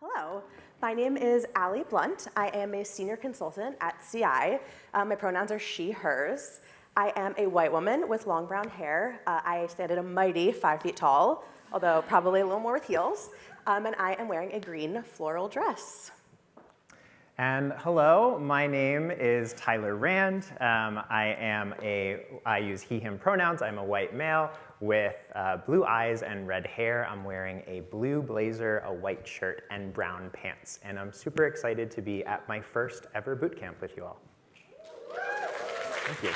Hello, my name is Ali Blount. I am a senior consultant at CI. My pronouns are she, hers. I am a white woman with long brown hair. I stand at a mighty 5 feet tall, although probably a little more with heels. And I am wearing a green floral dress. And hello, my name is Tyler Rand. I use he, him pronouns. I'm a white male with blue eyes and red hair. I'm wearing a blue blazer, a white shirt, and brown pants. And I'm super excited to be at my first ever boot camp with you all. Thank you.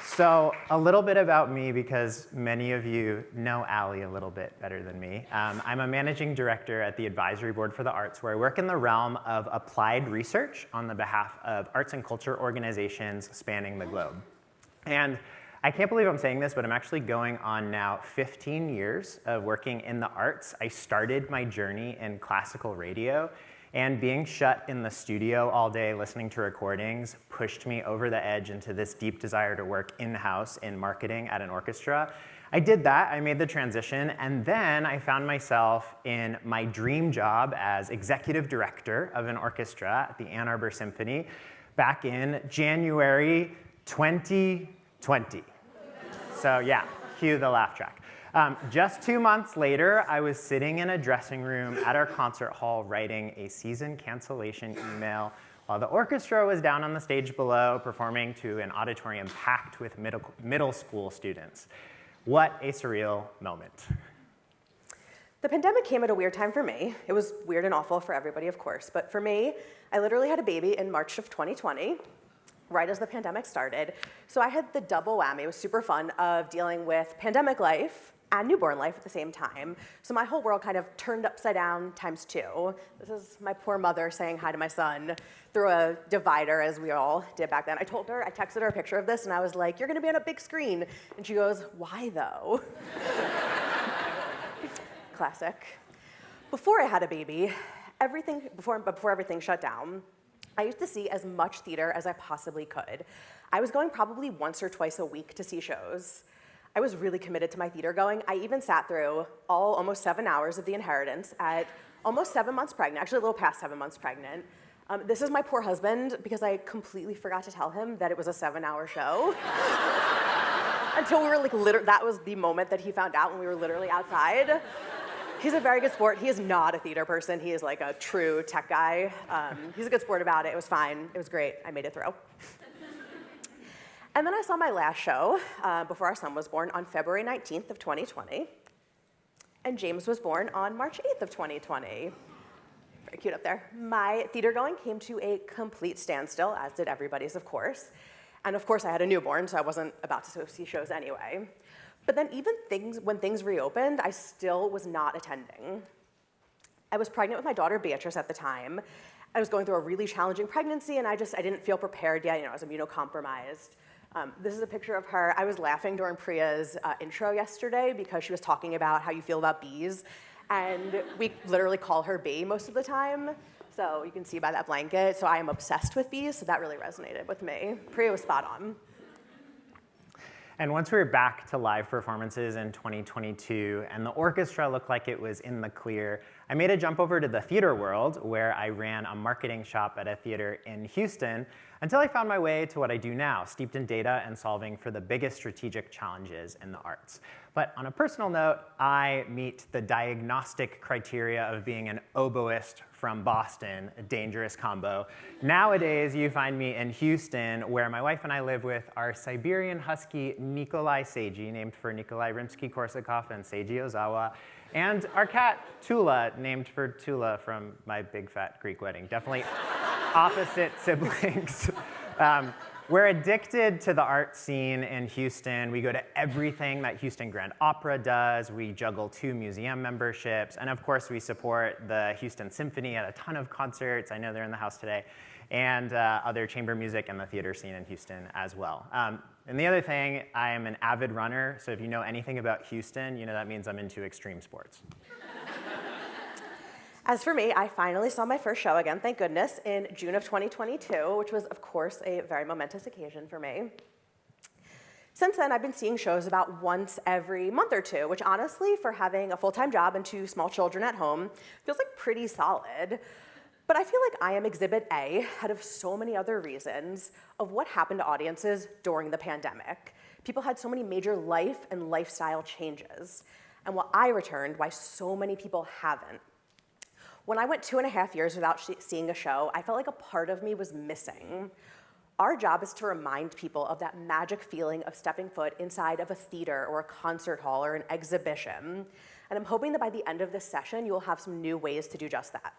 So a little bit about me, because many of you know Ali a little bit better than me. I'm a managing director at the Advisory Board for the Arts, where I work in the realm of applied research on the behalf of arts and culture organizations spanning the globe. And I can't believe I'm saying this, but I'm actually going on now 15 years of working in the arts. I started my journey in classical radio, and being shut in the studio all day listening to recordings pushed me over the edge into this deep desire to work in-house in marketing at an orchestra. I did that, I made the transition, and then I found myself in my dream job as executive director of an orchestra at the Ann Arbor Symphony back in January 2020. So yeah, cue the laugh track. Just 2 months later, I was sitting in a dressing room at our concert hall writing a season cancellation email while the orchestra was down on the stage below performing to an auditorium packed with middle school students. What a surreal moment. The pandemic came at a weird time for me. It was weird and awful for everybody, of course, but for me, I literally had a baby in March of 2020. Right as the pandemic started. So I had the double whammy, it was super fun, of dealing with pandemic life and newborn life at the same time. So my whole world kind of turned upside down times 2. This is my poor mother saying hi to my son through a divider, as we all did back then. I texted her a picture of this, and I was like, "You're gonna be on a big screen." And she goes, "Why though?" Classic. Before I had a baby, before everything shut down, I used to see as much theater as I possibly could. I was going probably once or twice a week to see shows. I was really committed to my theater going. I even sat through almost 7 hours of The Inheritance at almost 7 months pregnant, actually a little past 7 months pregnant. This is my poor husband, because I completely forgot to tell him that it was a 7-hour show. Until we were that was the moment that he found out when we were literally outside. He's a very good sport. He is not a theater person. He is like a true tech guy. He's a good sport about it. It was fine. It was great. I made it through. And then I saw my last show before our son was born on February 19th of 2020. And James was born on March 8th of 2020. Very cute up there. My theater going came to a complete standstill, as did everybody's, of course. And of course, I had a newborn, so I wasn't about to see shows anyway. But then even when things reopened, I still was not attending. I was pregnant with my daughter Beatrice at the time. I was going through a really challenging pregnancy, and I didn't feel prepared yet. I was immunocompromised. This is a picture of her. I was laughing during Priya's intro yesterday because she was talking about how you feel about bees, and we literally call her Bee most of the time. So you can see by that blanket. So I am obsessed with bees, so that really resonated with me. Priya was spot on. And once we were back to live performances in 2022 and the orchestra looked like it was in the clear, I made a jump over to the theater world, where I ran a marketing shop at a theater in Houston until I found my way to what I do now, steeped in data and solving for the biggest strategic challenges in the arts. But on a personal note, I meet the diagnostic criteria of being an oboist from Boston, a dangerous combo. Nowadays, you find me in Houston, where my wife and I live with our Siberian Husky, Nikolai Seiji, named for Nikolai Rimsky-Korsakov and Seiji Ozawa, and our cat, Tula, named for Tula from My Big Fat Greek Wedding. Definitely opposite siblings. We're addicted to the art scene in Houston. We go to everything that Houston Grand Opera does. We juggle 2 museum memberships. And of course, we support the Houston Symphony at a ton of concerts. I know they're in the house today. And other chamber music and the theater scene in Houston as well. And the other thing, I am an avid runner. So if you know anything about Houston, you know that means I'm into extreme sports. As for me, I finally saw my first show again, thank goodness, in June of 2022, which was, of course, a very momentous occasion for me. Since then, I've been seeing shows about once every month or two, which honestly, for having a full-time job and 2 small children at home, feels like pretty solid. But I feel like I am exhibit A out of so many other reasons of what happened to audiences during the pandemic. People had so many major life and lifestyle changes. And while I returned, why so many people haven't. When I went 2.5 years without seeing a show, I felt like a part of me was missing. Our job is to remind people of that magic feeling of stepping foot inside of a theater or a concert hall or an exhibition. And I'm hoping that by the end of this session, you'll have some new ways to do just that.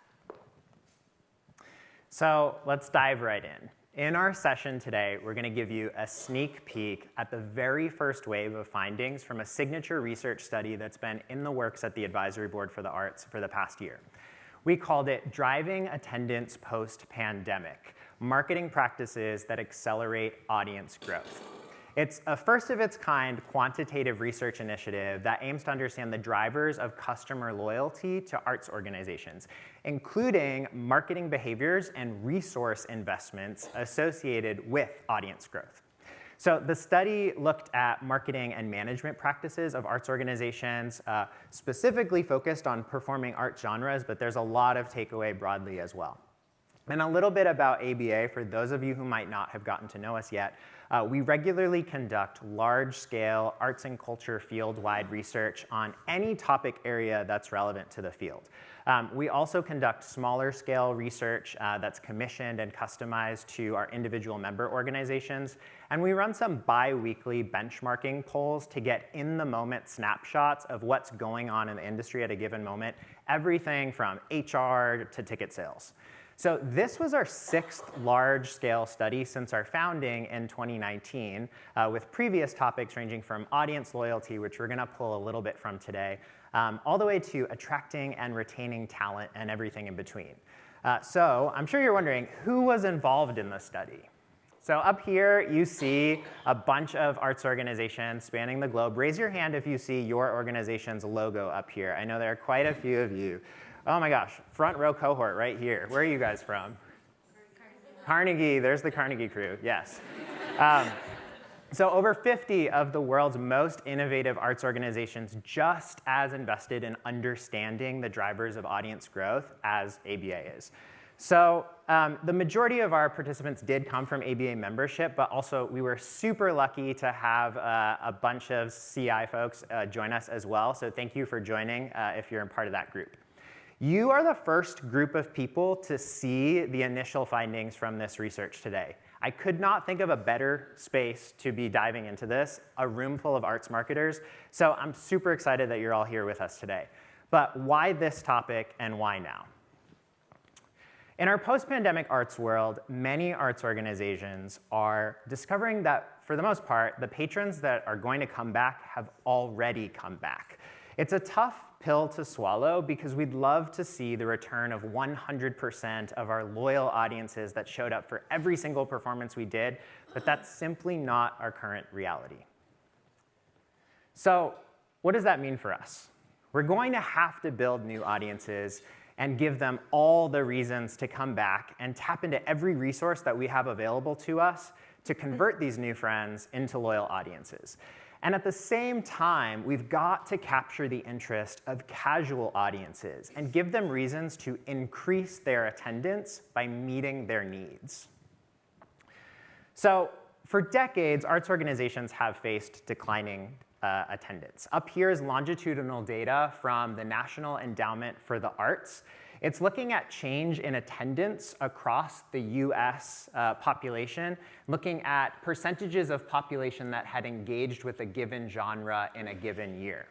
So let's dive right in. In our session today, we're going to give you a sneak peek at the very first wave of findings from a signature research study that's been in the works at the Advisory Board for the Arts for the past year. We called it Driving Attendance Post-Pandemic, Marketing Practices that Accelerate Audience Growth. It's a first-of-its-kind quantitative research initiative that aims to understand the drivers of customer loyalty to arts organizations, including marketing behaviors and resource investments associated with audience growth. So the study looked at marketing and management practices of arts organizations, specifically focused on performing art genres, but there's a lot of takeaway broadly as well. And a little bit about ABA, for those of you who might not have gotten to know us yet. We regularly conduct large-scale arts and culture field-wide research on any topic area that's relevant to the field. We also conduct smaller-scale research that's commissioned and customized to our individual member organizations. And we run some bi-weekly benchmarking polls to get in-the-moment snapshots of what's going on in the industry at a given moment, everything from HR to ticket sales. So this was our 6th large-scale study since our founding in 2019, with previous topics ranging from audience loyalty, which we're going to pull a little bit from today, all the way to attracting and retaining talent and everything in between. So I'm sure you're wondering, who was involved in the study? So up here, you see a bunch of arts organizations spanning the globe. Raise your hand if you see your organization's logo up here. I know there are quite a few of you. Oh my gosh, front row cohort right here. Where are you guys from? Carnegie, there's the Carnegie crew, yes. So over 50 of the world's most innovative arts organizations just as invested in understanding the drivers of audience growth as ABA is. So the majority of our participants did come from ABA membership, but also we were super lucky to have a bunch of CI folks join us as well. So thank you for joining if you're a part of that group. You are the first group of people to see the initial findings from this research today. I could not think of a better space to be diving into this, a room full of arts marketers. So I'm super excited that you're all here with us today. But why this topic and why now? In our post-pandemic arts world, many arts organizations are discovering that, for the most part, the patrons that are going to come back have already come back. It's a tough pill to swallow because we'd love to see the return of 100% of our loyal audiences that showed up for every single performance we did, but that's simply not our current reality. So what does that mean for us? We're going to have to build new audiences and give them all the reasons to come back and tap into every resource that we have available to us to convert these new friends into loyal audiences. And at the same time, we've got to capture the interest of casual audiences and give them reasons to increase their attendance by meeting their needs. So for decades, arts organizations have faced declining attendance. Up here is longitudinal data from the National Endowment for the Arts. It's looking at change in attendance across the US population, looking at percentages of population that had engaged with a given genre in a given year.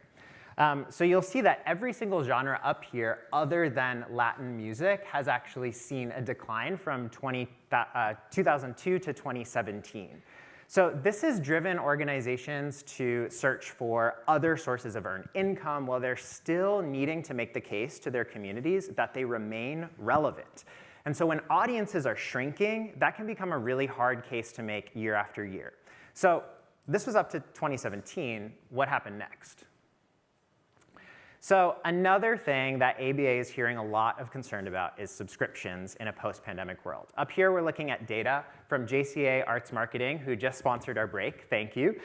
So you'll see that every single genre up here, other than Latin music, has actually seen a decline from 2002 to 2017. So this has driven organizations to search for other sources of earned income while they're still needing to make the case to their communities that they remain relevant. And so when audiences are shrinking, that can become a really hard case to make year after year. So this was up to 2017. What happened next? So another thing that ABA is hearing a lot of concern about is subscriptions in a post-pandemic world. Up here, we're looking at data from JCA Arts Marketing, who just sponsored our break, thank you,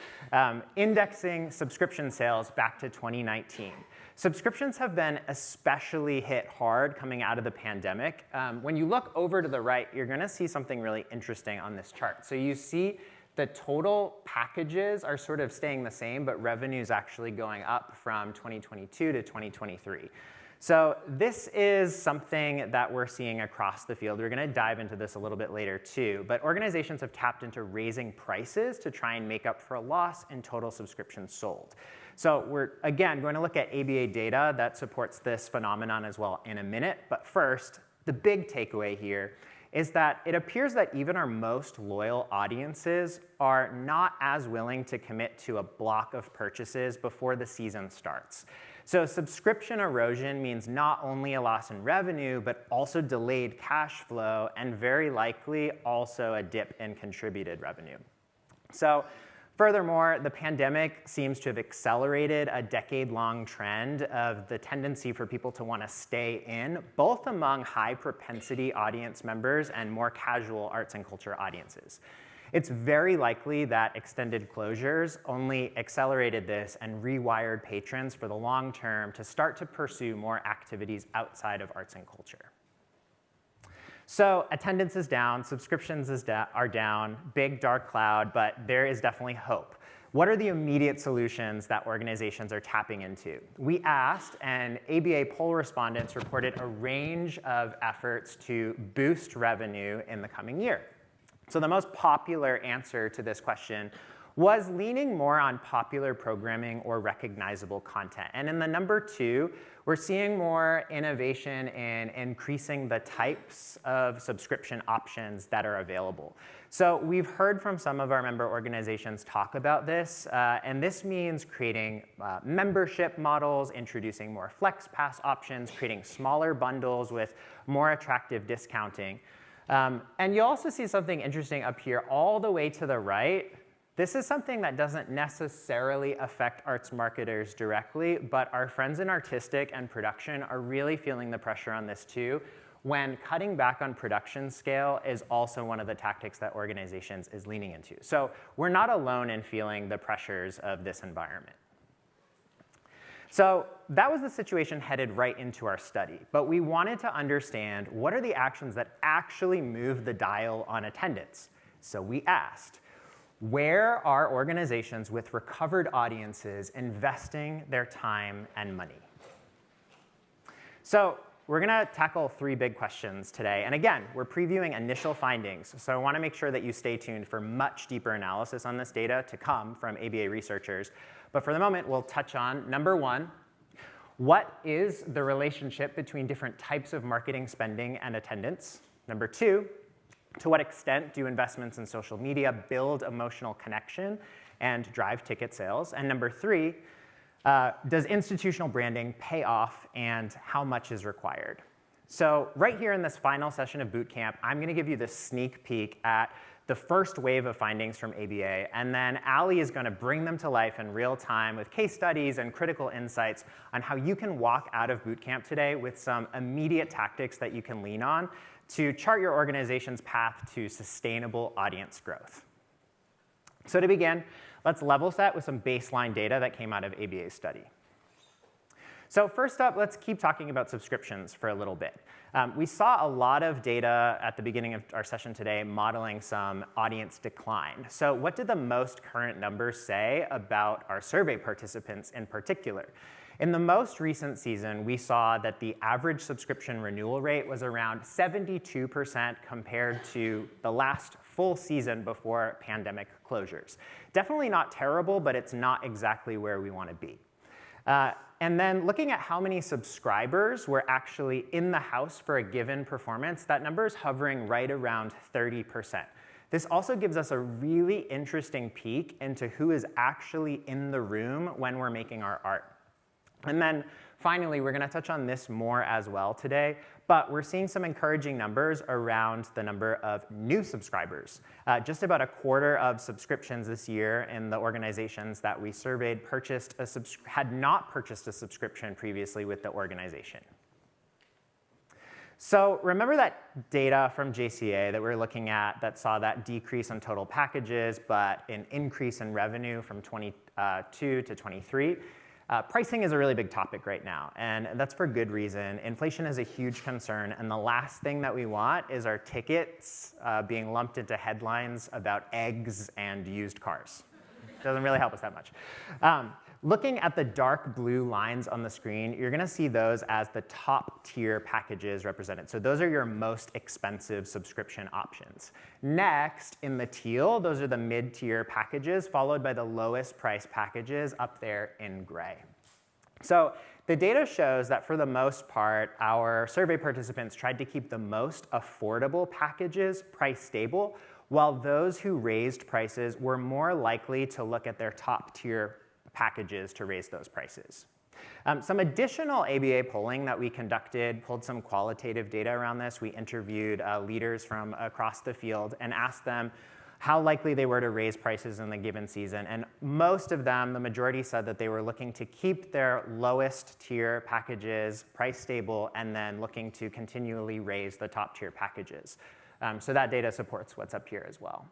indexing subscription sales back to 2019. Subscriptions have been especially hit hard coming out of the pandemic. When you look over to the right, you're gonna see something really interesting on this chart. So you see the total packages are sort of staying the same, but revenue is actually going up from 2022 to 2023. So this is something that we're seeing across the field. We're gonna dive into this a little bit later too, but organizations have tapped into raising prices to try and make up for a loss in total subscriptions sold. So we're, again, going to look at ABA data that supports this phenomenon as well in a minute, but first, the big takeaway here is that it appears that even our most loyal audiences are not as willing to commit to a block of purchases before the season starts. So subscription erosion means not only a loss in revenue, but also delayed cash flow and very likely also a dip in contributed revenue. So furthermore, the pandemic seems to have accelerated a decade-long trend of the tendency for people to want to stay in, both among high-propensity audience members and more casual arts and culture audiences. It's very likely that extended closures only accelerated this and rewired patrons for the long term to start to pursue more activities outside of arts and culture. So attendance is down, subscriptions are down, big dark cloud, but there is definitely hope. What are the immediate solutions that organizations are tapping into? We asked, and ABA poll respondents reported a range of efforts to boost revenue in the coming year. So the most popular answer to this question was leaning more on popular programming or recognizable content. And in the number two, we're seeing more innovation in increasing the types of subscription options that are available. So we've heard from some of our member organizations talk about this, and this means creating membership models, introducing more FlexPass options, creating smaller bundles with more attractive discounting. And you'll also see something interesting up here all the way to the right. This is something that doesn't necessarily affect arts marketers directly, but our friends in artistic and production are really feeling the pressure on this too, when cutting back on production scale is also one of the tactics that organizations is leaning into. So we're not alone in feeling the pressures of this environment. So that was the situation headed right into our study, but we wanted to understand what are the actions that actually move the dial on attendance. So we asked, where are organizations with recovered audiences investing their time and money? So we're going to tackle three big questions today. And again, we're previewing initial findings. So I want to make sure that you stay tuned for much deeper analysis on this data to come from ABA researchers. But for the moment, we'll touch on number one, what is the relationship between different types of marketing spending and attendance? Number two, to what extent do investments in social media build emotional connection and drive ticket sales? And number three, does institutional branding pay off and how much is required? So right here in this final session of boot camp, I'm going to give you this sneak peek at the first wave of findings from ABA, and then Ali is going to bring them to life in real time with case studies and critical insights on how you can walk out of boot camp today with some immediate tactics that you can lean on to chart your organization's path to sustainable audience growth. So to begin, let's level set with some baseline data that came out of ABA's study. So first up, let's keep talking about subscriptions for a little bit. We saw a lot of data at the beginning of our session today modeling some audience decline. So what did the most current numbers say about our survey participants in particular? In the most recent season, we saw that the average subscription renewal rate was around 72% compared to the last full season before pandemic closures. Definitely not terrible, but it's not exactly where we want to be. And then looking at how many subscribers were actually in the house for a given performance, that number is hovering right around 30%. This also gives us a really interesting peek into who is actually in the room when we're making our art. And then Finally, we're going to touch on this more as well today, but we're seeing some encouraging numbers around the number of new subscribers. Just about a quarter of subscriptions this year in the organizations that we surveyed had not purchased a subscription previously with the organization. So remember that data from JCA that we were looking at that saw that decrease in total packages, but an increase in revenue from 22 to 23? Pricing is a really big topic right now, and that's for good reason. Inflation is a huge concern, and the last thing that we want is our tickets being lumped into headlines about eggs and used cars. Doesn't really help us that much. Looking at the dark blue lines on the screen, you're going to see those as the top tier packages represented. So those are your most expensive subscription options. Next, in the teal, those are the mid-tier packages, followed by the lowest price packages up there in gray. So the data shows that for the most part, our survey participants tried to keep the most affordable packages price stable, while those who raised prices were more likely to look at their top tier packages to raise those prices. Some additional ABA polling that we conducted pulled some qualitative data around this. We interviewed leaders from across the field and asked them how likely they were to raise prices in the given season. And most of them, the majority, said that they were looking to keep their lowest tier packages price stable and then looking to continually raise the top tier packages. So that data supports what's up here as well.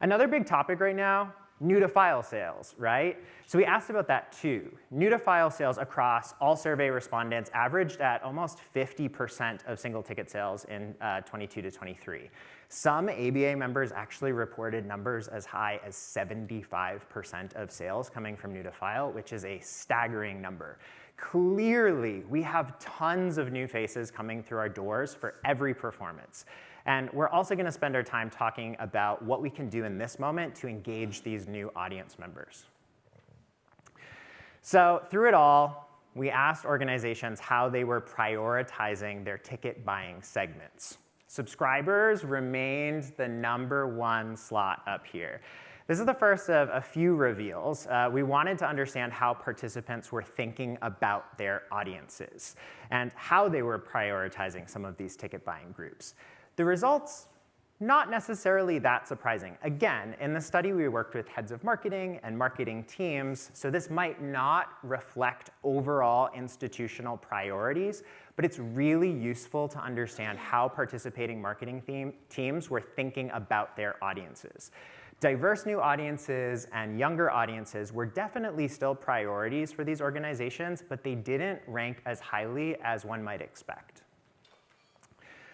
Another big topic right now, new to file sales, right? So we asked about that too. New to file sales across all survey respondents averaged at almost 50% of single ticket sales in 22 to 23. Some ABA members actually reported numbers as high as 75% of sales coming from new to file, which is a staggering number. Clearly, we have tons of new faces coming through our doors for every performance. And we're also going to spend our time talking about what we can do in this moment to engage these new audience members. So through it all, we asked organizations how they were prioritizing their ticket buying segments. Subscribers remained the #1 slot up here. This is the first of a few reveals. We wanted to understand how participants were thinking about their audiences and how they were prioritizing some of these ticket buying groups. The results, not necessarily that surprising. Again, in the study, we worked with heads of marketing and marketing teams, so this might not reflect overall institutional priorities, but it's really useful to understand how participating marketing teams were thinking about their audiences. Diverse new audiences and younger audiences were definitely still priorities for these organizations, but they didn't rank as highly as one might expect.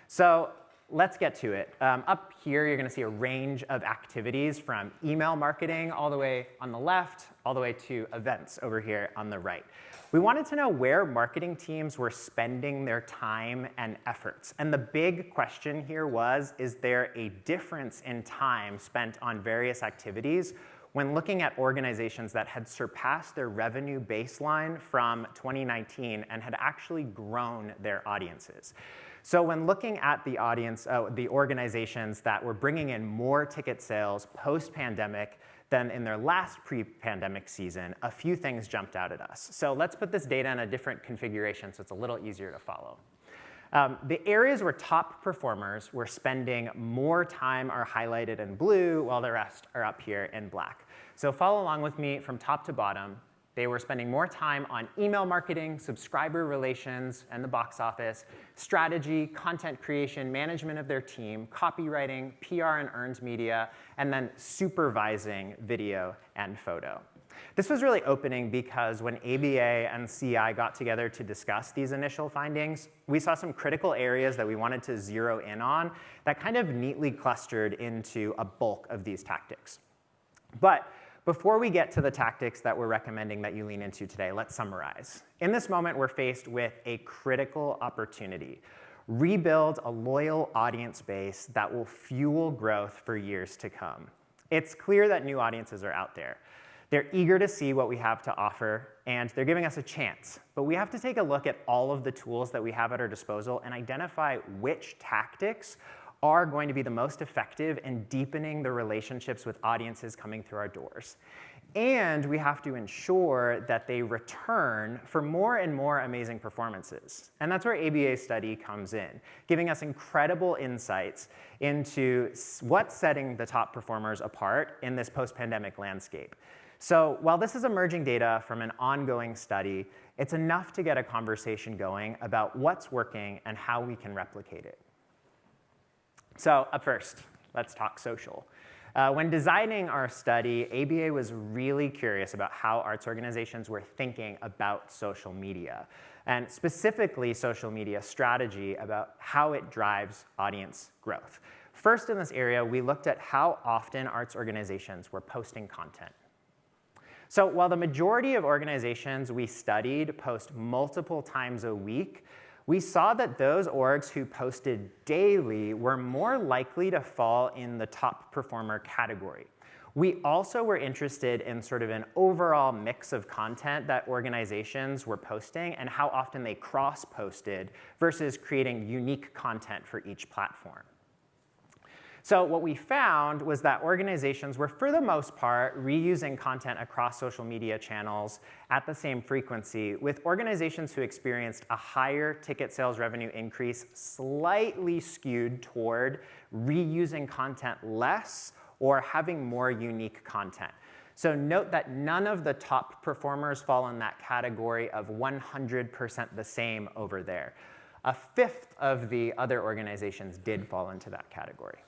So let's get to it. Up here, you're going to see a range of activities from email marketing all the way on the left, all the way to events over here on the right. We wanted to know where marketing teams were spending their time and efforts. And the big question here was, is there a difference in time spent on various activities when looking at organizations that had surpassed their revenue baseline from 2019 and had actually grown their audiences? So when looking at the the organizations that were bringing in more ticket sales post-pandemic than in their last pre-pandemic season, a few things jumped out at us. So let's put this data in a different configuration so it's a little easier to follow. The areas where top performers were spending more time are highlighted in blue, while the rest are up here in black. So follow along with me from top to bottom. They were spending more time on email marketing, subscriber relations, and the box office, strategy, content creation, management of their team, copywriting, PR and earned media, and then supervising video and photo. This was really opening because when ABA and CI got together to discuss these initial findings, we saw some critical areas that we wanted to zero in on that kind of neatly clustered into a bulk of these tactics. But before we get to the tactics that we're recommending that you lean into today, let's summarize. In this moment, we're faced with a critical opportunity. Rebuild a loyal audience base that will fuel growth for years to come. It's clear that new audiences are out there. They're eager to see what we have to offer, and they're giving us a chance. But we have to take a look at all of the tools that we have at our disposal and identify which tactics are going to be the most effective in deepening the relationships with audiences coming through our doors. And we have to ensure that they return for more and more amazing performances. And that's where ABA's study comes in, giving us incredible insights into what's setting the top performers apart in this post-pandemic landscape. So while this is emerging data from an ongoing study, it's enough to get a conversation going about what's working and how we can replicate it. So up first, let's talk social. When designing our study, ABA was really curious about how arts organizations were thinking about social media, and specifically social media strategy about how it drives audience growth. First in this area, we looked at how often arts organizations were posting content. So while the majority of organizations we studied post multiple times a week, we saw that those orgs who posted daily were more likely to fall in the top performer category. We also were interested in sort of an overall mix of content that organizations were posting and how often they cross-posted versus creating unique content for each platform. So what we found was that organizations were, for the most part, reusing content across social media channels at the same frequency, with organizations who experienced a higher ticket sales revenue increase slightly skewed toward reusing content less or having more unique content. So note that none of the top performers fall in that category of 100% the same over there. A fifth of the other organizations did fall into that category.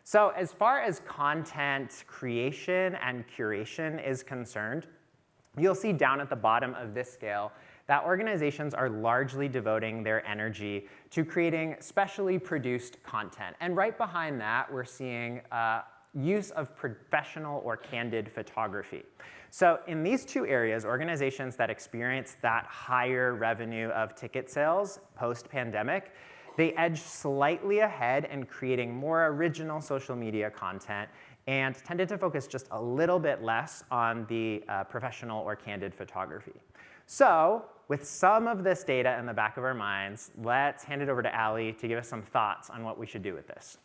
So as far as content creation and curation is concerned, you'll see down at the bottom of this scale that organizations are largely devoting their energy to creating specially produced content. And right behind that, we're seeing use of professional or candid photography. So in these two areas, organizations that experience that higher revenue of ticket sales post-pandemic, they edged slightly ahead in creating more original social media content and tended to focus just a little bit less on the professional or candid photography. So with some of this data in the back of our minds, let's hand it over to Ali to give us some thoughts on what we should do with this.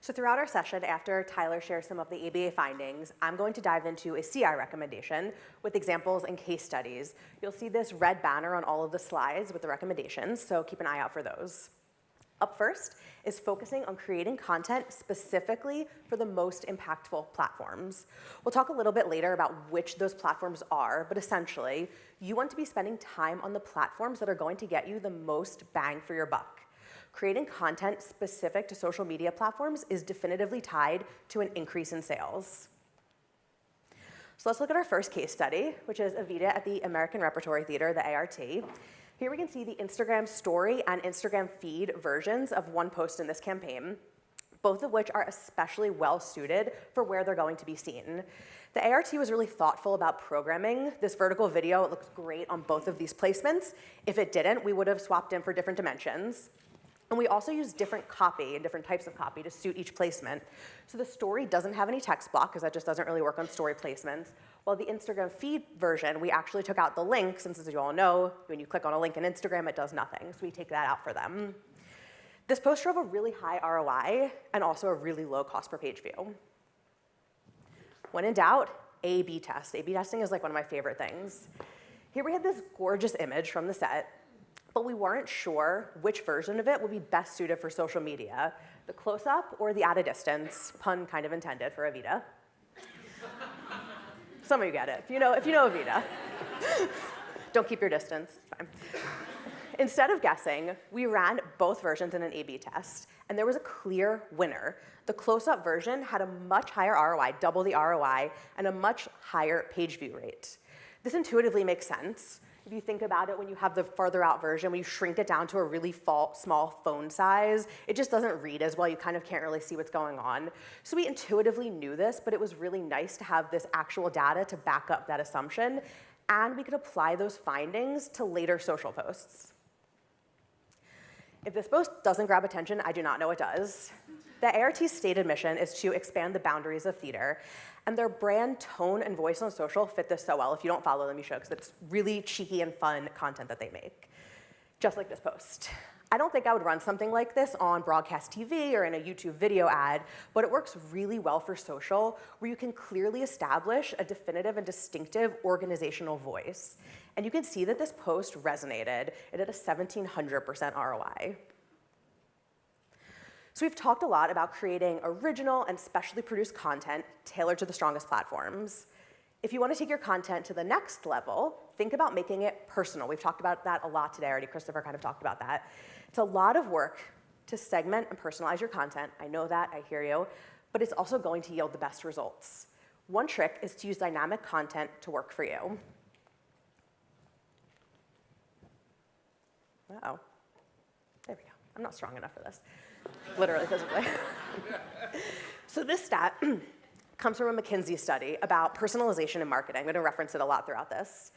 So throughout our session, after Tyler shares some of the ABA findings, I'm going to dive into a CI recommendation with examples and case studies. You'll see this red banner on all of the slides with the recommendations, so keep an eye out for those. Up first is focusing on creating content specifically for the most impactful platforms. We'll talk a little bit later about which those platforms are, but essentially, you want to be spending time on the platforms that are going to get you the most bang for your buck. Creating content specific to social media platforms is definitively tied to an increase in sales. So let's look at our first case study, which is Evita at the American Repertory Theater, the ART. Here we can see the Instagram story and Instagram feed versions of one post in this campaign, both of which are especially well suited for where they're going to be seen. The ART was really thoughtful about programming this vertical video. It looks great on both of these placements. If it didn't, we would have swapped in for different dimensions. And we also use different copy and different types of copy to suit each placement. So the story doesn't have any text block, because that just doesn't really work on story placements. While the Instagram feed version, we actually took out the link, since as you all know, when you click on a link in Instagram, it does nothing. So we take that out for them. This post drove a really high ROI and also a really low cost per page view. When in doubt, A/B test. A/B testing is like one of my favorite things. Here we have this gorgeous image from the set, but we weren't sure which version of it would be best suited for social media, the close-up or the at a distance, pun kind of intended for Evita. Some of you get it, if you know Evita. Don't keep your distance, it's fine. Instead of guessing, we ran both versions in an A/B test, and there was a clear winner. The close-up version had a much higher ROI, double the ROI, and a much higher page view rate. This intuitively makes sense. If you think about it, when you have the farther out version, when you shrink it down to a really small phone size, it just doesn't read as well. You kind of can't really see what's going on. So we intuitively knew this, but it was really nice to have this actual data to back up that assumption, and we could apply those findings to later social posts. If this post doesn't grab attention, I do not know what does. The ART's stated mission is to expand the boundaries of theater, and their brand tone and voice on social fit this so well. If you don't follow them, you should, because it's really cheeky and fun content that they make. Just like this post. I don't think I would run something like this on broadcast TV or in a YouTube video ad, but it works really well for social, where you can clearly establish a definitive and distinctive organizational voice. And you can see that this post resonated. It had a 1,700% ROI. So we've talked a lot about creating original and specially produced content tailored to the strongest platforms. If you want to take your content to the next level, think about making it personal. We've talked about that a lot today already. Christopher kind of talked about that. It's a lot of work to segment and personalize your content. I know that, I hear you, but it's also going to yield the best results. One trick is to use dynamic content to work for you. Uh-oh. There we go. I'm not strong enough for this. Literally, physically. So this stat comes from a McKinsey study about personalization in marketing. I'm going to reference it a lot throughout this.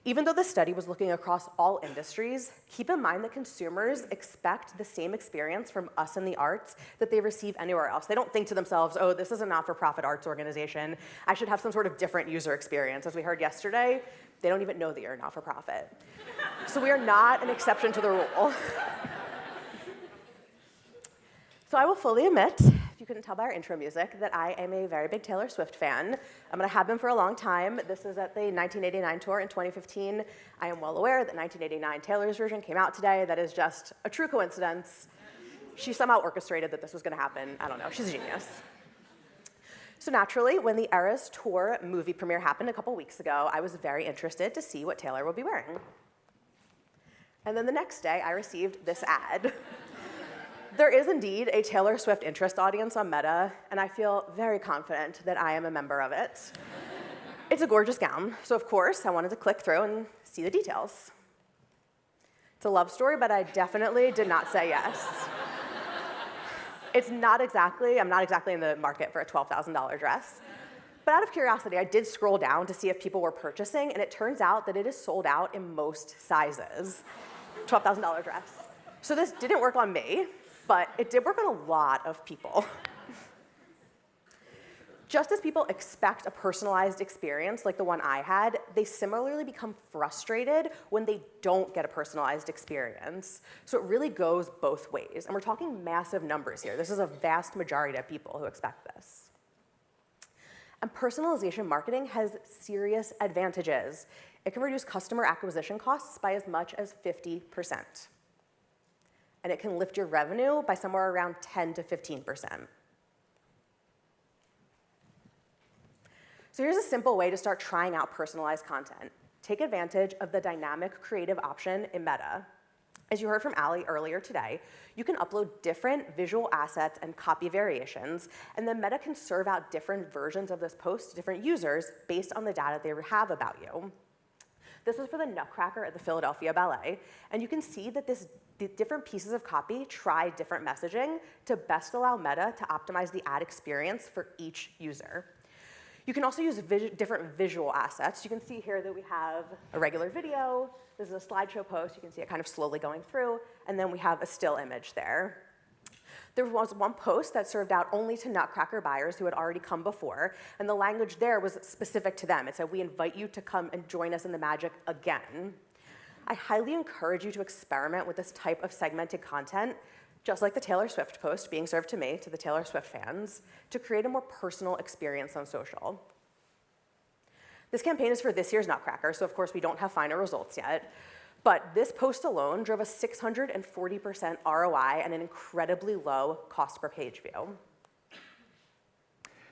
Even though the study was looking across all industries, keep in mind that consumers expect the same experience from us in the arts that they receive anywhere else. They don't think to themselves, oh, this is a not-for-profit arts organization. I should have some sort of different user experience. As we heard yesterday, they don't even know that you're a not-for-profit. So we are not an exception to the rule. So I will fully admit, if you couldn't tell by our intro music, that I am a very big Taylor Swift fan. I'm going to have been for a long time. This is at the 1989 tour in 2015. I am well aware that 1989 Taylor's version came out today. That is just a true coincidence. She somehow orchestrated that this was going to happen. I don't know. She's a genius. So naturally, when the Eras Tour movie premiere happened a couple weeks ago, I was very interested to see what Taylor would be wearing. And then the next day, I received this ad. There is indeed a Taylor Swift interest audience on Meta, and I feel very confident that I am a member of it. It's a gorgeous gown, so of course I wanted to click through and see the details. It's a love story, but I definitely did not say yes. I'm not exactly in the market for a $12,000 dress. But out of curiosity, I did scroll down to see if people were purchasing, and it turns out that it is sold out in most sizes. $12,000 dress. So this didn't work on me, but it did work on a lot of people. Just as people expect a personalized experience like the one I had, they similarly become frustrated when they don't get a personalized experience. So it really goes both ways. And we're talking massive numbers here. This is a vast majority of people who expect this. And personalization marketing has serious advantages. It can reduce customer acquisition costs by as much as 50%. And it can lift your revenue by somewhere around 10 to 15%. So here's a simple way to start trying out personalized content. Take advantage of the dynamic creative option in Meta. As you heard from Ali earlier today, you can upload different visual assets and copy variations, and then Meta can serve out different versions of this post to different users based on the data they have about you. This was for the Nutcracker at the Philadelphia Ballet, and you can see that the different pieces of copy try different messaging to best allow Meta to optimize the ad experience for each user. You can also use different visual assets. You can see here that we have a regular video. This is a slideshow post. You can see it kind of slowly going through, and then we have a still image there. There was one post that served out only to Nutcracker buyers who had already come before, and the language there was specific to them. It said, "We invite you to come and join us in the magic again." I highly encourage you to experiment with this type of segmented content, just like the Taylor Swift post being served to me, to the Taylor Swift fans, to create a more personal experience on social. This campaign is for this year's Nutcracker, so of course we don't have final results yet. But this post alone drove a 640% ROI and an incredibly low cost per page view.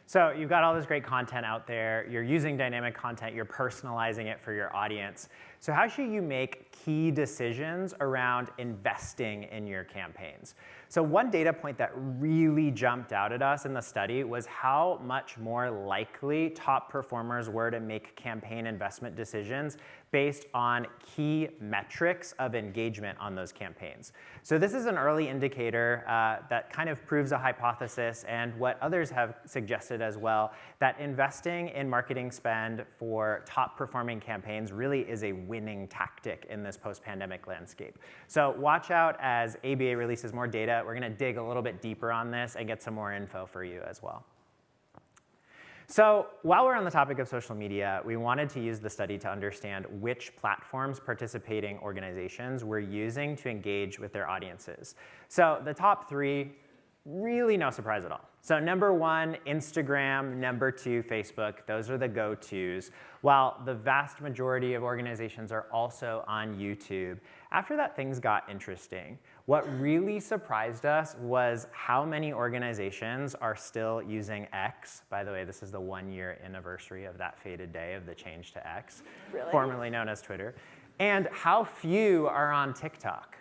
So you've got all this great content out there. You're using dynamic content. You're personalizing it for your audience. So how should you make key decisions around investing in your campaigns? So one data point that really jumped out at us in the study was how much more likely top performers were to make campaign investment decisions based on key metrics of engagement on those campaigns. So this is an early indicator that kind of proves a hypothesis and what others have suggested as well, that investing in marketing spend for top performing campaigns really is a winning tactic in this post-pandemic landscape. So watch out as ABA releases more data. We're going to dig a little bit deeper on this and get some more info for you as well. So while we're on the topic of social media, we wanted to use the study to understand which platforms participating organizations were using to engage with their audiences. So the top three, really no surprise at all. So number one, Instagram, number two, Facebook. Those are the go-tos, while the vast majority of organizations are also on YouTube. After that, things got interesting. What really surprised us was how many organizations are still using X. By the way, this is the 1-year anniversary of that fated day of the change to X, Really? formerly known as Twitter, and how few are on TikTok.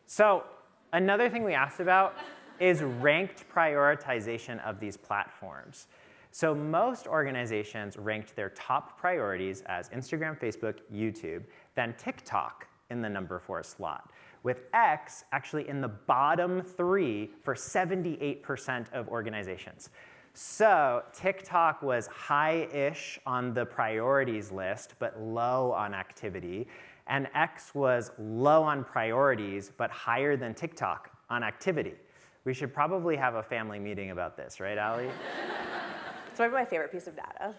So another thing we asked about is ranked prioritization of these platforms. So most organizations ranked their top priorities as Instagram, Facebook, YouTube, then TikTok in the number 4 slot, with X actually in the bottom 3 for 78% of organizations. So TikTok was high-ish on the priorities list, but low on activity, and X was low on priorities, but higher than TikTok on activity. We should probably have a family meeting about this, right, Ali? It's probably my favorite piece of data.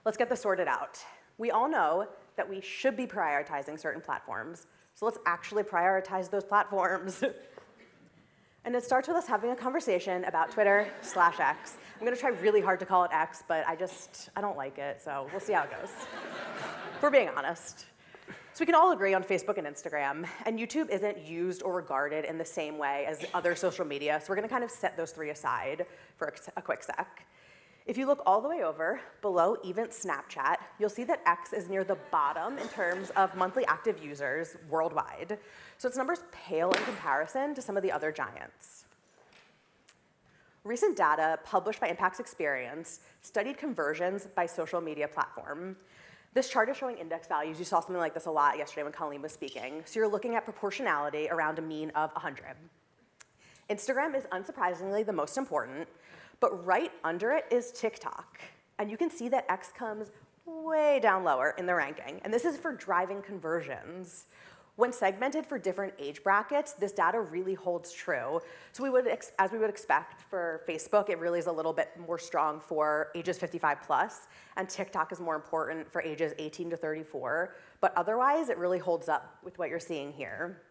Let's get this sorted out. We all know that we should be prioritizing certain platforms, so let's actually prioritize those platforms. And it starts with us having a conversation about Twitter/X. I'm going to try really hard to call it X, but I don't like it, so we'll see how it goes. If we're being honest. So we can all agree on Facebook and Instagram, and YouTube isn't used or regarded in the same way as other social media, so we're going to kind of set those three aside for a quick sec. If you look all the way over, below even Snapchat, you'll see that X is near the bottom in terms of monthly active users worldwide. So its numbers pale in comparison to some of the other giants. Recent data published by Impact's Experience studied conversions by social media platform. This chart is showing index values. You saw something like this a lot yesterday when Colleen was speaking. So you're looking at proportionality around a mean of 100. Instagram is unsurprisingly the most important, but right under it is TikTok. And you can see that X comes way down lower in the ranking. And this is for driving conversions. When segmented for different age brackets, this data really holds true. So as we would expect for Facebook, it really is a little bit more strong for ages 55 plus, and TikTok is more important for ages 18 to 34. But otherwise, it really holds up with what you're seeing here.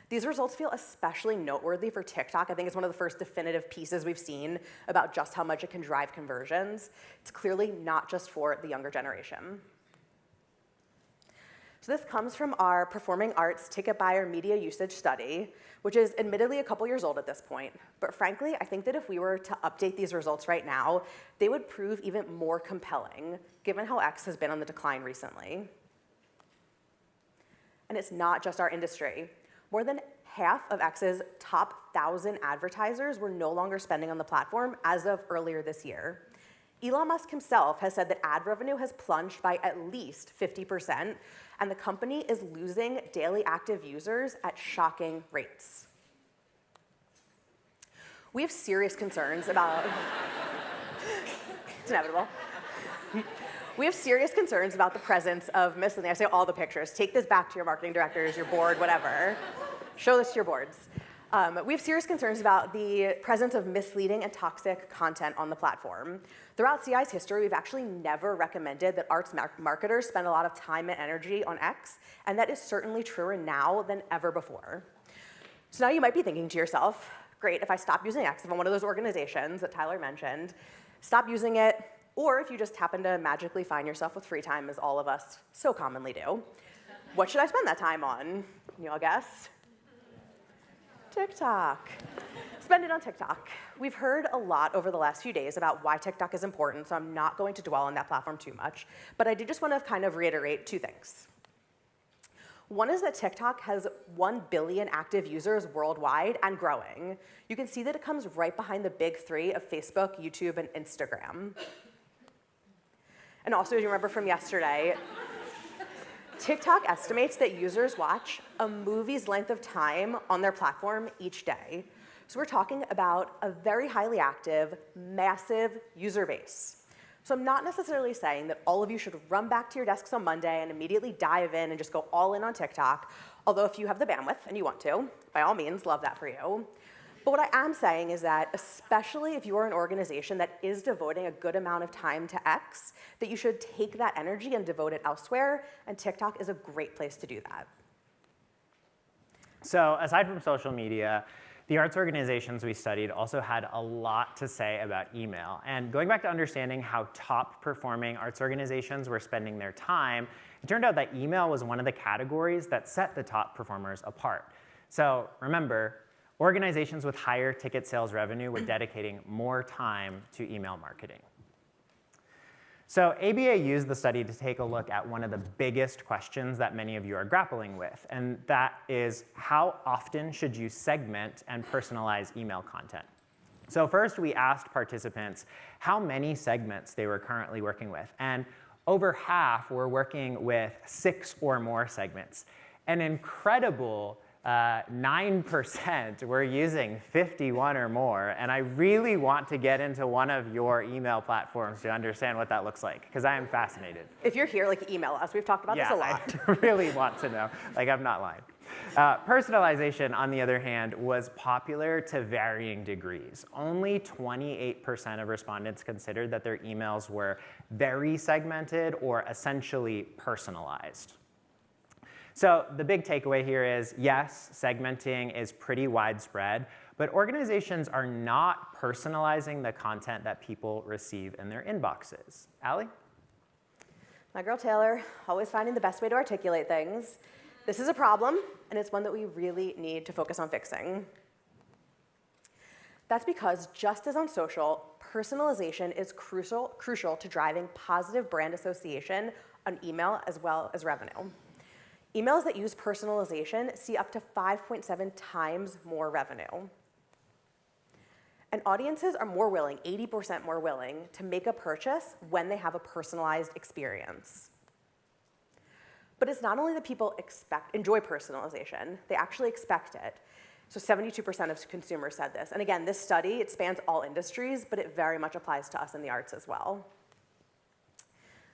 These results feel especially noteworthy for TikTok. I think it's one of the first definitive pieces we've seen about just how much it can drive conversions. It's clearly not just for the younger generation. So this comes from our Performing Arts Ticket Buyer Media Usage Study, which is admittedly a couple years old at this point. But frankly, I think that if we were to update these results right now, they would prove even more compelling, given how X has been on the decline recently. And it's not just our industry. More than half of X's top 1,000 advertisers were no longer spending on the platform as of earlier this year. Elon Musk himself has said that ad revenue has plunged by at least 50%, and the company is losing daily active users at shocking rates. We have serious concerns about, it's inevitable. We have serious concerns about the presence of misleading. I say all the pictures. Take this back to your marketing directors, your board, whatever. Show this to your boards. We have serious concerns about the presence of misleading and toxic content on the platform. Throughout CI's history, we've actually never recommended that arts marketers spend a lot of time and energy on X, and that is certainly truer now than ever before. So now you might be thinking to yourself, great, if I stop using X, if I'm one of those organizations that Tyler mentioned, stop using it, or if you just happen to magically find yourself with free time, as all of us so commonly do, what should I spend that time on? Can you all guess? TikTok. Spend it on TikTok. We've heard a lot over the last few days about why TikTok is important, so I'm not going to dwell on that platform too much. But I did just want to kind of reiterate two things. One is that TikTok has 1 billion active users worldwide and growing. You can see that it comes right behind the big three of Facebook, YouTube, and Instagram. And also, as you remember from yesterday, TikTok estimates that users watch a movie's length of time on their platform each day. So we're talking about a very highly active, massive user base. So I'm not necessarily saying that all of you should run back to your desks on Monday and immediately dive in and just go all in on TikTok, although if you have the bandwidth and you want to, by all means, love that for you. But what I am saying is that, especially if you're an organization that is devoting a good amount of time to X, that you should take that energy and devote it elsewhere, and TikTok is a great place to do that. So aside from social media, the arts organizations we studied also had a lot to say about email. And going back to understanding how top performing arts organizations were spending their time, it turned out that email was one of the categories that set the top performers apart. So remember, organizations with higher ticket sales revenue were dedicating more time to email marketing. So ABA used the study to take a look at one of the biggest questions that many of you are grappling with, and that is, how often should you segment and personalize email content? So first, we asked participants how many segments they were currently working with, and over half were working with 6 or more segments. An incredible 9% were using 51 or more, and I really want to get into one of your email platforms to understand what that looks like, because I am fascinated. If you're here, like, email us. We've talked about this a lot. I really want to know. Like, I'm not lying. Personalization, on the other hand, was popular to varying degrees. Only 28% of respondents considered that their emails were very segmented or essentially personalized. So the big takeaway here is, yes, segmenting is pretty widespread, but organizations are not personalizing the content that people receive in their inboxes. Ali? My girl Taylor, always finding the best way to articulate things. This is a problem, and it's one that we really need to focus on fixing. That's because, just as on social, personalization is crucial to driving positive brand association on email as well as revenue. Emails that use personalization see up to 5.7 times more revenue. And audiences are more willing, 80% more willing, to make a purchase when they have a personalized experience. But it's not only that people enjoy personalization, they actually expect it. So 72% of consumers said this. And again, this study, it spans all industries, but it very much applies to us in the arts as well.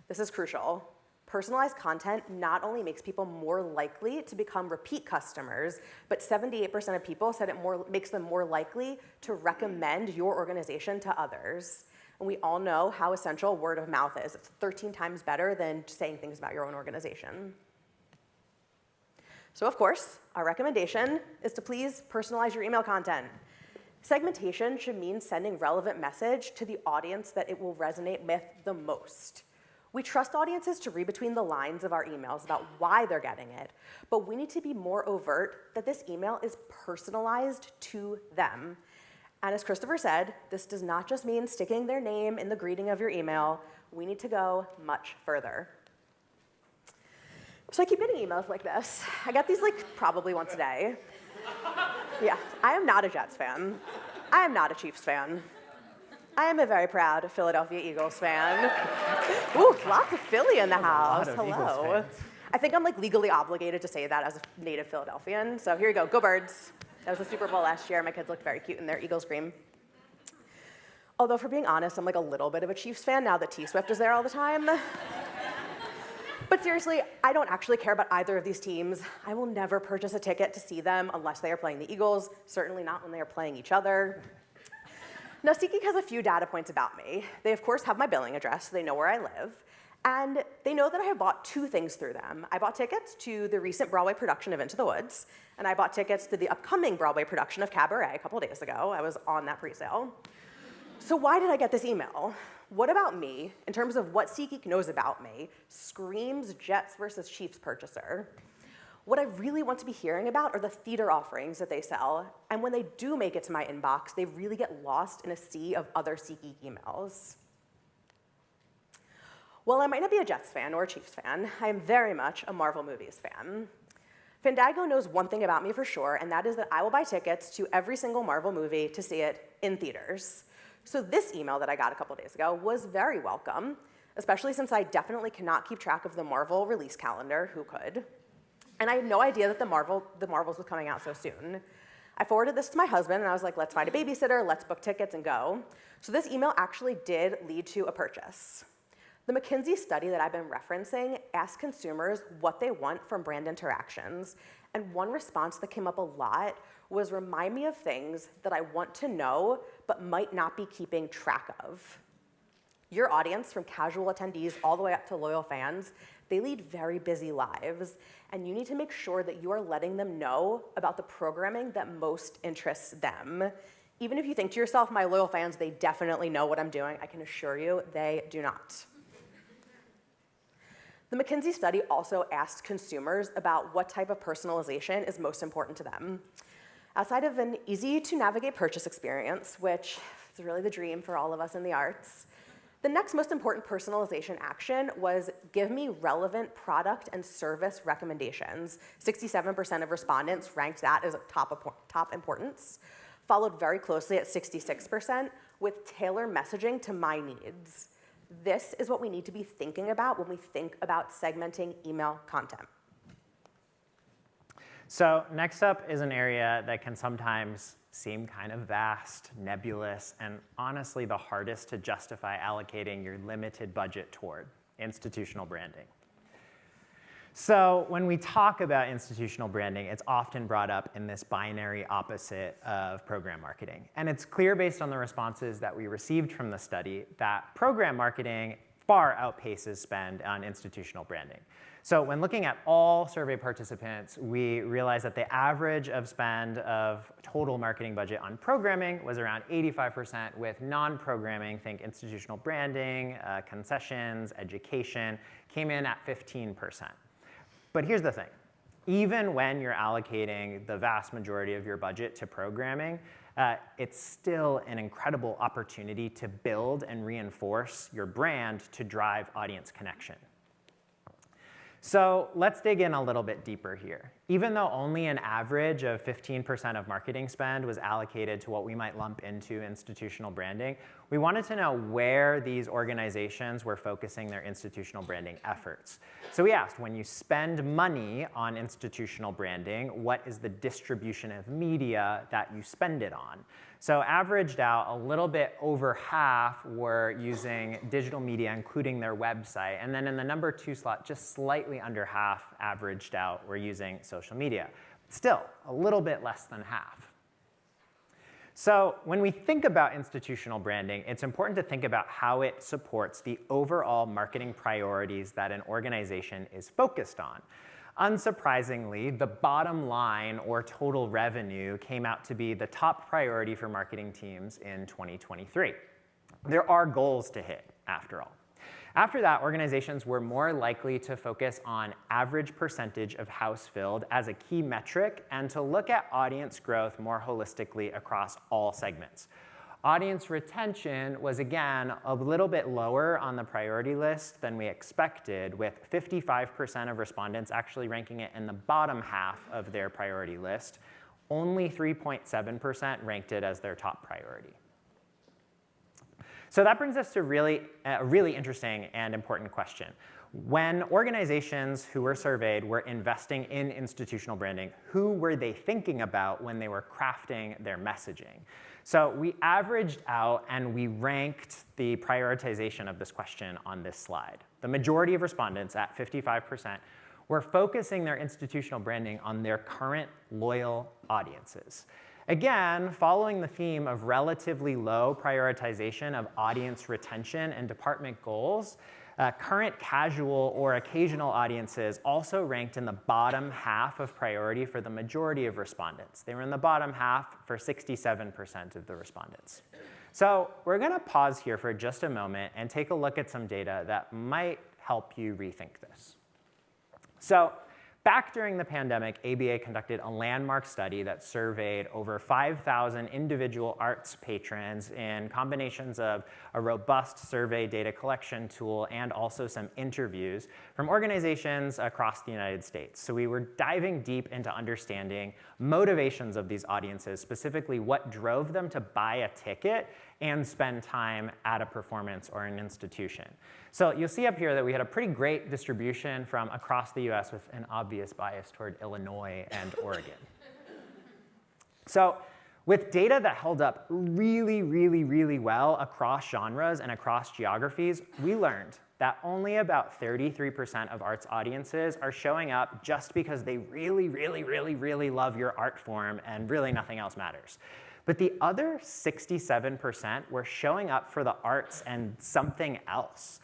This is crucial. Personalized content not only makes people more likely to become repeat customers, but 78% of people said it makes them more likely to recommend your organization to others. And we all know how essential word of mouth is. It's 13 times better than saying things about your own organization. So of course, our recommendation is to please personalize your email content. Segmentation should mean sending relevant message to the audience that it will resonate with the most. We trust audiences to read between the lines of our emails about why they're getting it, but we need to be more overt that this email is personalized to them. And as Christopher said, this does not just mean sticking their name in the greeting of your email. We need to go much further. So I keep getting emails like this. I get these probably once a day. Yeah, I am not a Jets fan. I am not a Chiefs fan. I am a very proud Philadelphia Eagles fan. Ooh, lots of Philly in the house. Hello. I think I'm legally obligated to say that as a native Philadelphian. So here you go. Go Birds. That was the Super Bowl last year. My kids looked very cute in their Eagles green. Although, for being honest, I'm a little bit of a Chiefs fan now that T-Swift is there all the time. But seriously, I don't actually care about either of these teams. I will never purchase a ticket to see them unless they are playing the Eagles, certainly not when they are playing each other. Now, SeatGeek has a few data points about me. They, of course, have my billing address, so they know where I live. And they know that I have bought 2 things through them. I bought tickets to the recent Broadway production of Into the Woods, and I bought tickets to the upcoming Broadway production of Cabaret a couple days ago. I was on that presale. So why did I get this email? What about me, in terms of what SeatGeek knows about me, screams Jets versus Chiefs purchaser? What I really want to be hearing about are the theater offerings that they sell, and when they do make it to my inbox, they really get lost in a sea of other SeatGeek emails. While I might not be a Jets fan or a Chiefs fan, I am very much a Marvel movies fan. Fandango knows one thing about me for sure, and that is that I will buy tickets to every single Marvel movie to see it in theaters. So this email that I got a couple days ago was very welcome, especially since I definitely cannot keep track of the Marvel release calendar. Who could? And I had no idea that the Marvels was coming out so soon. I forwarded this to my husband, and I was like, let's find a babysitter, let's book tickets and go. So this email actually did lead to a purchase. The McKinsey study that I've been referencing asked consumers what they want from brand interactions. And one response that came up a lot was remind me of things that I want to know but might not be keeping track of. Your audience, from casual attendees all the way up to loyal fans, they lead very busy lives, and you need to make sure that you are letting them know about the programming that most interests them. Even if you think to yourself, my loyal fans, they definitely know what I'm doing, I can assure you they do not. The McKinsey study also asked consumers about what type of personalization is most important to them. Outside of an easy-to-navigate purchase experience, which is really the dream for all of us in the arts, the next most important personalization action was give me relevant product and service recommendations. 67% of respondents ranked that as top importance, followed very closely at 66% with tailored messaging to my needs. This is what we need to be thinking about when we think about segmenting email content. So next up is an area that can sometimes seem kind of vast, nebulous, and honestly the hardest to justify allocating your limited budget toward: institutional branding. So when we talk about institutional branding, it's often brought up in this binary opposite of program marketing. And it's clear based on the responses that we received from the study that program marketing far outpaces spend on institutional branding. So when looking at all survey participants, we realized that the average of spend of total marketing budget on programming was around 85%, with non-programming, think institutional branding, concessions, education, came in at 15%. But here's the thing. Even when you're allocating the vast majority of your budget to programming, it's still an incredible opportunity to build and reinforce your brand to drive audience connection. So let's dig in a little bit deeper here. Even though only an average of 15% of marketing spend was allocated to what we might lump into institutional branding, we wanted to know where these organizations were focusing their institutional branding efforts. So we asked, when you spend money on institutional branding, what is the distribution of media that you spend it on? So averaged out, a little bit over half were using digital media, including their website. And then in the number 2 slot, just slightly under half averaged out were using social media. Still, a little bit less than half. So when we think about institutional branding, it's important to think about how it supports the overall marketing priorities that an organization is focused on. Unsurprisingly, the bottom line, or total revenue, came out to be the top priority for marketing teams in 2023. There are goals to hit, after all. After that, organizations were more likely to focus on average percentage of house filled as a key metric and to look at audience growth more holistically across all segments. Audience retention was, again, a little bit lower on the priority list than we expected, with 55% of respondents actually ranking it in the bottom half of their priority list. Only 3.7% ranked it as their top priority. So that brings us to a really interesting and important question. When organizations who were surveyed were investing in institutional branding, who were they thinking about when they were crafting their messaging? So we averaged out and we ranked the prioritization of this question on this slide. The majority of respondents, at 55%, were focusing their institutional branding on their current loyal audiences. Again, following the theme of relatively low prioritization of audience retention and department goals, current casual or occasional audiences also ranked in the bottom half of priority for the majority of respondents. They were in the bottom half for 67% of the respondents. So we're going to pause here for just a moment and take a look at some data that might help you rethink this. So back during the pandemic, ABA conducted a landmark study that surveyed over 5,000 individual arts patrons in combinations of a robust survey data collection tool and also some interviews from organizations across the United States. So we were diving deep into understanding motivations of these audiences, specifically what drove them to buy a ticket and spend time at a performance or an institution. So you'll see up here that we had a pretty great distribution from across the US with an obvious bias toward Illinois and Oregon. So With data that held up really, really, really well across genres and across geographies, we learned that only about 33% of arts audiences are showing up just because they really, really, really, really love your art form and really nothing else matters. But the other 67% were showing up for the arts and something else.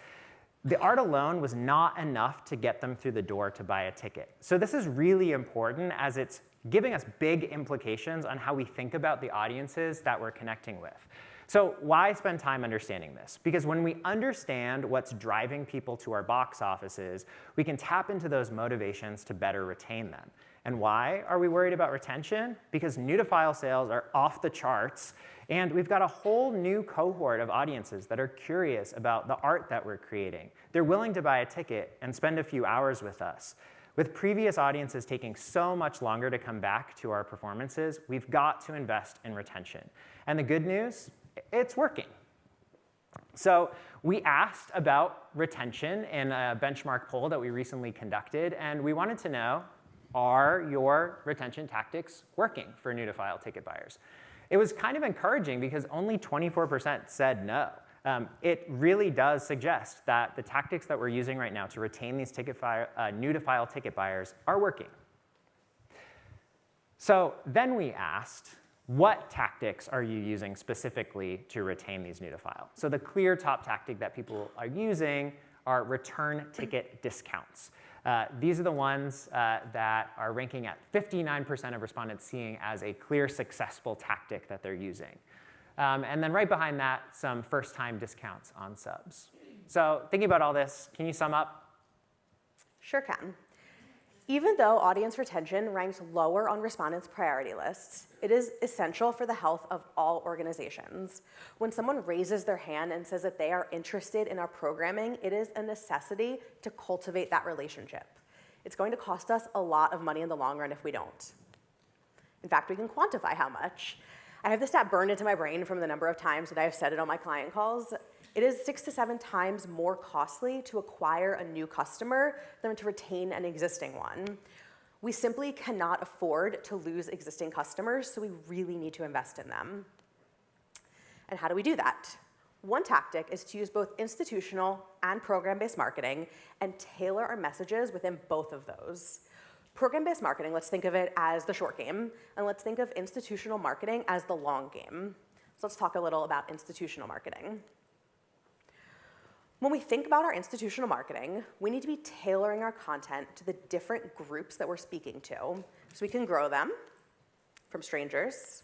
The art alone was not enough to get them through the door to buy a ticket. So this is really important as it's giving us big implications on how we think about the audiences that we're connecting with. So why spend time understanding this? Because when we understand what's driving people to our box offices, we can tap into those motivations to better retain them. And why are we worried about retention? Because new-to-file sales are off the charts, and we've got a whole new cohort of audiences that are curious about the art that we're creating. They're willing to buy a ticket and spend a few hours with us. With previous audiences taking so much longer to come back to our performances, we've got to invest in retention. And the good news, it's working. So we asked about retention in a benchmark poll that we recently conducted, and we wanted to know, are your retention tactics working for new-to-file ticket buyers? It was kind of encouraging because only 24% said no. It really does suggest that the tactics that we're using right now to retain these new-to-file ticket buyers are working. So then we asked, what tactics are you using specifically to retain these new-to-file? So the clear top tactic that people are using are return ticket discounts. These are the ones that are ranking at 59% of respondents seeing as a clear successful tactic that they're using. And then right behind that, some first-time discounts on subs. So thinking about all this, can you sum up? Sure can. Even though audience retention ranks lower on respondents' priority lists, it is essential for the health of all organizations. When someone raises their hand and says that they are interested in our programming, it is a necessity to cultivate that relationship. It's going to cost us a lot of money in the long run if we don't. In fact, we can quantify how much. I have this stat burned into my brain from the number of times that I've said it on my client calls. It is 6 to 7 times more costly to acquire a new customer than to retain an existing one. We simply cannot afford to lose existing customers, so we really need to invest in them. And how do we do that? One tactic is to use both institutional and program-based marketing and tailor our messages within both of those. Program-based marketing, let's think of it as the short game, and let's think of institutional marketing as the long game. So let's talk a little about institutional marketing. When we think about our institutional marketing, we need to be tailoring our content to the different groups that we're speaking to so we can grow them from strangers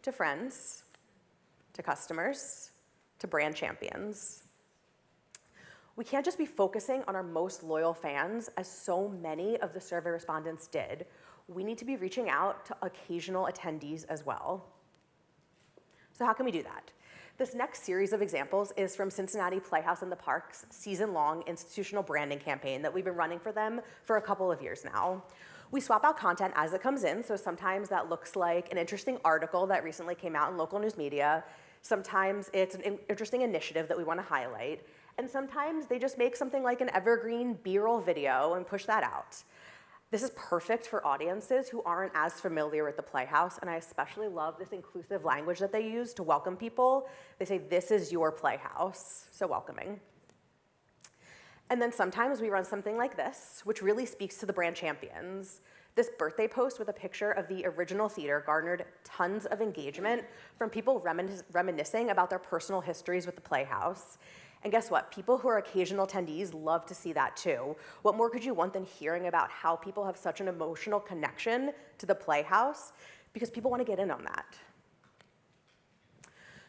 to friends to customers to brand champions. We can't just be focusing on our most loyal fans, as so many of the survey respondents did. We need to be reaching out to occasional attendees as well. So how can we do that? This next series of examples is from Cincinnati Playhouse in the Park's season-long institutional branding campaign that we've been running for them for a couple of years now. We swap out content as it comes in, so sometimes that looks like an interesting article that recently came out in local news media. Sometimes it's an interesting initiative that we want to highlight. And sometimes they just make something like an evergreen B-roll video and push that out. This is perfect for audiences who aren't as familiar with the Playhouse, and I especially love this inclusive language that they use to welcome people. They say, "This is your Playhouse," so welcoming. And then sometimes we run something like this, which really speaks to the brand champions. This birthday post with a picture of the original theater garnered tons of engagement from people reminiscing about their personal histories with the Playhouse. And guess what? People who are occasional attendees love to see that too. What more could you want than hearing about how people have such an emotional connection to the Playhouse? Because people want to get in on that.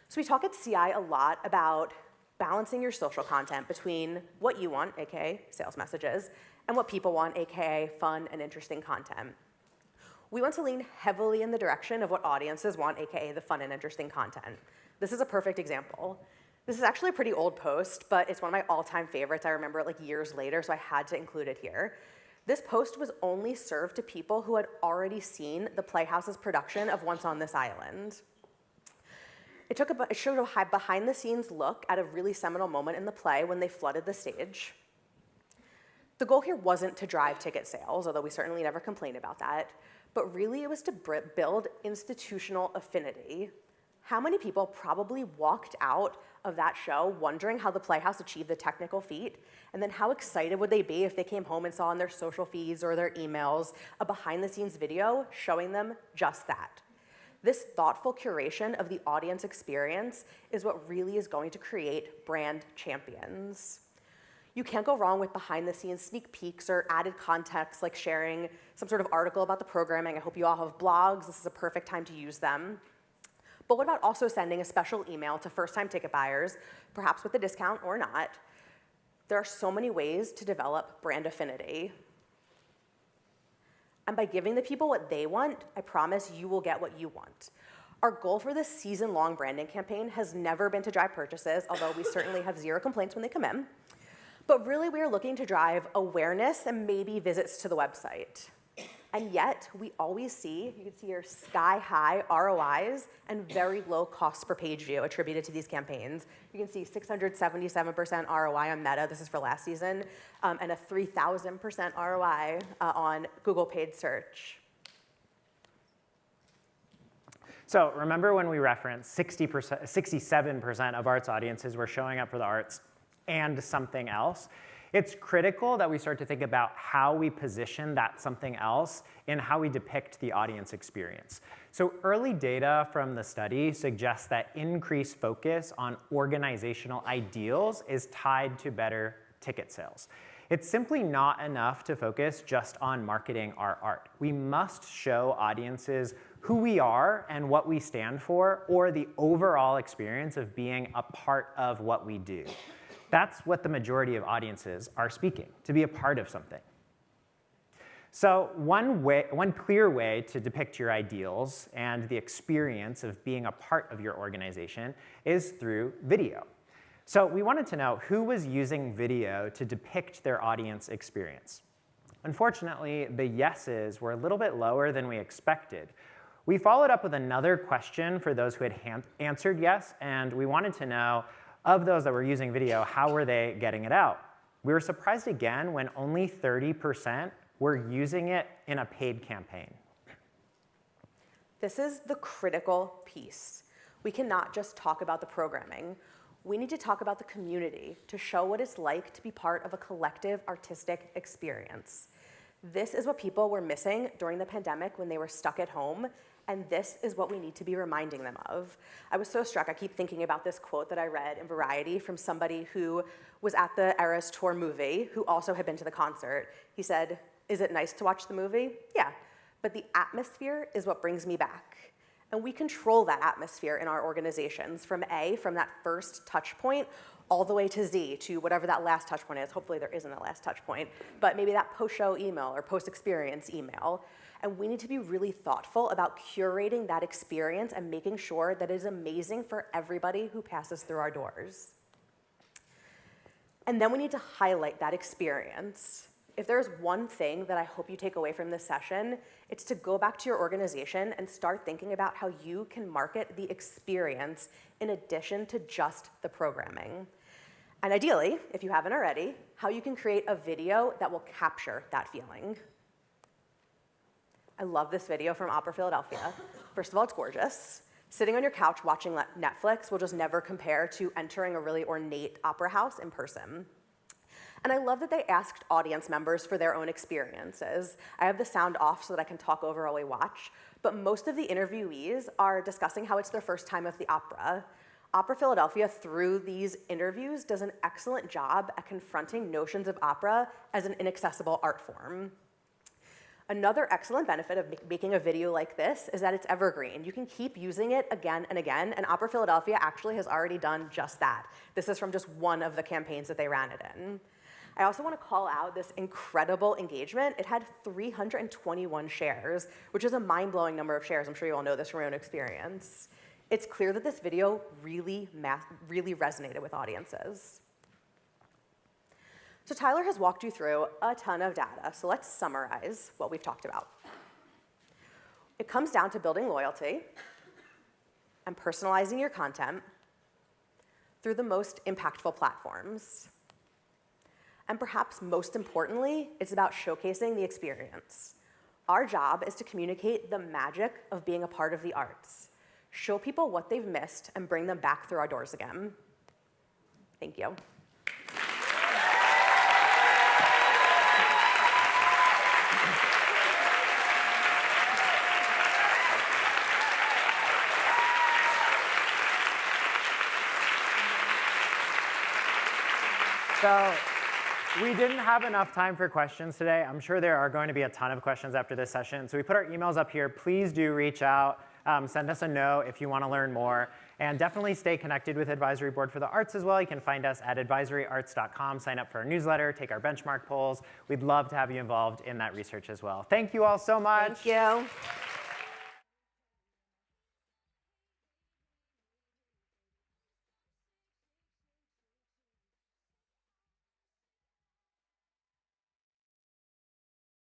So we talk at CI a lot about balancing your social content between what you want, aka sales messages, and what people want, aka fun and interesting content. We want to lean heavily in the direction of what audiences want, aka the fun and interesting content. This is a perfect example. This is actually a pretty old post, but it's one of my all-time favorites. I remember it like years later, so I had to include it here. This post was only served to people who had already seen the Playhouse's production of Once on This Island. It showed a behind-the-scenes look at a really seminal moment in the play when they flooded the stage. The goal here wasn't to drive ticket sales, although we certainly never complained about that, but really it was to build institutional affinity. How many people probably walked out of that show wondering how the Playhouse achieved the technical feat, and then how excited would they be if they came home and saw on their social feeds or their emails a behind-the-scenes video showing them just that? This thoughtful curation of the audience experience is what really is going to create brand champions. You can't go wrong with behind-the-scenes sneak peeks or added context like sharing some sort of article about the programming. I hope you all have blogs. This is a perfect time to use them. But what about also sending a special email to first-time ticket buyers, perhaps with a discount or not? There are so many ways to develop brand affinity. And by giving the people what they want, I promise you will get what you want. Our goal for this season-long branding campaign has never been to drive purchases, although we certainly have zero complaints when they come in. But really, we are looking to drive awareness and maybe visits to the website. And yet, we always see, you can see here, sky-high ROIs and very low cost per page view attributed to these campaigns. You can see 677% ROI on Meta, this is for last season, and a 3,000% ROI on Google paid search. So remember when we referenced 67% of arts audiences were showing up for the arts and something else? It's critical that we start to think about how we position that something else in how we depict the audience experience. So early data from the study suggests that increased focus on organizational ideals is tied to better ticket sales. It's simply not enough to focus just on marketing our art. We must show audiences who we are and what we stand for, or the overall experience of being a part of what we do. That's what the majority of audiences are seeking, to be a part of something. So one clear way to depict your ideals and the experience of being a part of your organization is through video. So we wanted to know who was using video to depict their audience experience. Unfortunately, the yeses were a little bit lower than we expected. We followed up with another question for those who had answered yes, and we wanted to know, of those that were using video, how were they getting it out? We were surprised again when only 30% were using it in a paid campaign. This is the critical piece. We cannot just talk about the programming. We need to talk about the community to show what it's like to be part of a collective artistic experience. This is what people were missing during the pandemic when they were stuck at home, and this is what we need to be reminding them of. I was so struck, I keep thinking about this quote that I read in Variety from somebody who was at the Eras Tour movie, who also had been to the concert. He said, "Is it nice to watch the movie? Yeah, but the atmosphere is what brings me back." And we control that atmosphere in our organizations from that first touch point, all the way to Z, to whatever that last touch point is. Hopefully there isn't a last touch point, but maybe that post-show email or post-experience email. And we need to be really thoughtful about curating that experience and making sure that it is amazing for everybody who passes through our doors. And then we need to highlight that experience. If there's one thing that I hope you take away from this session, it's to go back to your organization and start thinking about how you can market the experience in addition to just the programming. And ideally, if you haven't already, how you can create a video that will capture that feeling. I love this video from Opera Philadelphia. First of all, it's gorgeous. Sitting on your couch watching Netflix will just never compare to entering a really ornate opera house in person. And I love that they asked audience members for their own experiences. I have the sound off so that I can talk over while we watch, but most of the interviewees are discussing how it's their first time at the opera. Opera Philadelphia, through these interviews, does an excellent job at confronting notions of opera as an inaccessible art form. Another excellent benefit of making a video like this is that it's evergreen. You can keep using it again and again, and Opera Philadelphia actually has already done just that. This is from just one of the campaigns that they ran it in. I also want to call out this incredible engagement. It had 321 shares, which is a mind-blowing number of shares. I'm sure you all know this from your own experience. It's clear that this video really resonated with audiences. So Tyler has walked you through a ton of data, so let's summarize what we've talked about. It comes down to building loyalty and personalizing your content through the most impactful platforms. And perhaps most importantly, it's about showcasing the experience. Our job is to communicate the magic of being a part of the arts, show people what they've missed, and bring them back through our doors again. Thank you. So we didn't have enough time for questions today. I'm sure there are going to be a ton of questions after this session. So we put our emails up here. Please do reach out. Send us a note if you want to learn more. And definitely stay connected with Advisory Board for the Arts as well. You can find us at advisoryarts.com. Sign up for our newsletter. Take our benchmark polls. We'd love to have you involved in that research as well. Thank you all so much. Thank you.